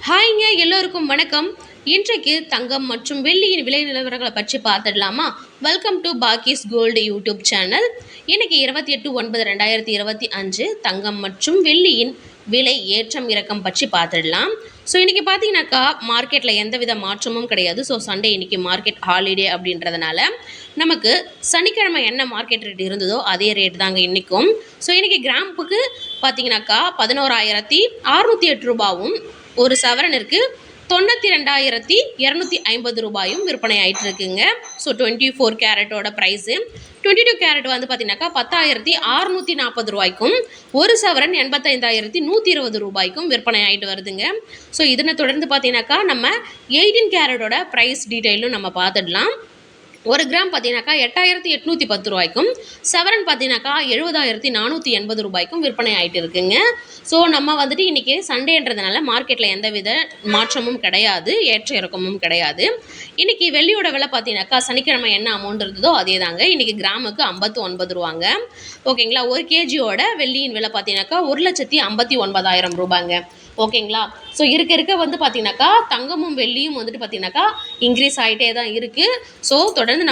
ஹாய்ங்க எல்லோருக்கும் வணக்கம். இன்றைக்கு தங்கம் மற்றும் வெள்ளியின் விலை நிலவரங்களை பற்றி பார்த்துடலாமா? வெல்கம் டு பாக்கிஸ் கோல்டு யூடியூப் சேனல். இன்னைக்கு 28/9/2025 தங்கம் மற்றும் வெள்ளியின் விலை ஏற்றம் இறக்கம் பற்றி பார்த்துடலாம். ஸோ இன்றைக்கி பார்த்தீங்கன்னாக்கா மார்க்கெட்டில் எந்தவித மாற்றமும் கிடையாது. ஸோ சண்டே இன்றைக்கி மார்க்கெட் ஹாலிடே அப்படின்றதுனால நமக்கு சனிக்கிழமை என்ன மார்க்கெட் ரேட் இருந்ததோ அதே ரேட் தாங்க இன்றைக்கும். ஸோ இன்றைக்கி கிராமுக்கு பார்த்தீங்கன்னாக்கா 11,608 ரூபாவும் ஒரு சவரனிற்கு 92,250 ரூபாயும் விற்பனை ஆகிட்டு இருக்குங்க. ஸோ 24 கேரட்டோட ப்ரைஸு 22 கேரட் வந்து பார்த்தீங்கன்னாக்கா 10,640 ரூபாய்க்கும் ஒரு சவரன் 85,120 ரூபாய்க்கும் விற்பனை ஆகிட்டு வருதுங்க. ஸோ இதனை தொடர்ந்து பார்த்தீங்கன்னாக்கா நம்ம 18 கேரட்டோட ப்ரைஸ் டீட்டெயிலும் நம்ம பார்த்துடலாம். ஒரு கிராம் பார்த்தீங்கன்னாக்கா 8,810 ரூபாய்க்கும் சவரன் பார்த்தீங்கன்னாக்கா 70,480 ரூபாய்க்கும் விற்பனை ஆகிட்டு இருக்குங்க. ஸோ நம்ம வந்துட்டு இன்றைக்கி சண்டேன்றதுனால மார்க்கெட்டில் எந்தவித மாற்றமும் கிடையாது, ஏற்ற இறக்கமும் கிடையாது. இன்றைக்கி வெள்ளியோட விலை பார்த்தீங்கன்னாக்கா சனிக்கிழமை என்ன அமௌண்ட் இருந்ததோ அதே தாங்க. இன்றைக்கி கிராமுக்கு 59 ரூபாங்க. ஓகேங்களா. ஒரு கேஜியோட வெள்ளியின் விலை பார்த்தீங்கன்னாக்கா 1,59,000 ரூபாங்க. ஓகேங்களா. ஸோ இருக்க வந்து பார்த்தீங்கன்னாக்கா தங்கமும் வெள்ளியும் வந்துட்டு பார்த்தீங்கன்னாக்கா இன்க்ரீஸ் ஆகிட்டே தான் இருக்குது. ஸோ தொடர்ந்து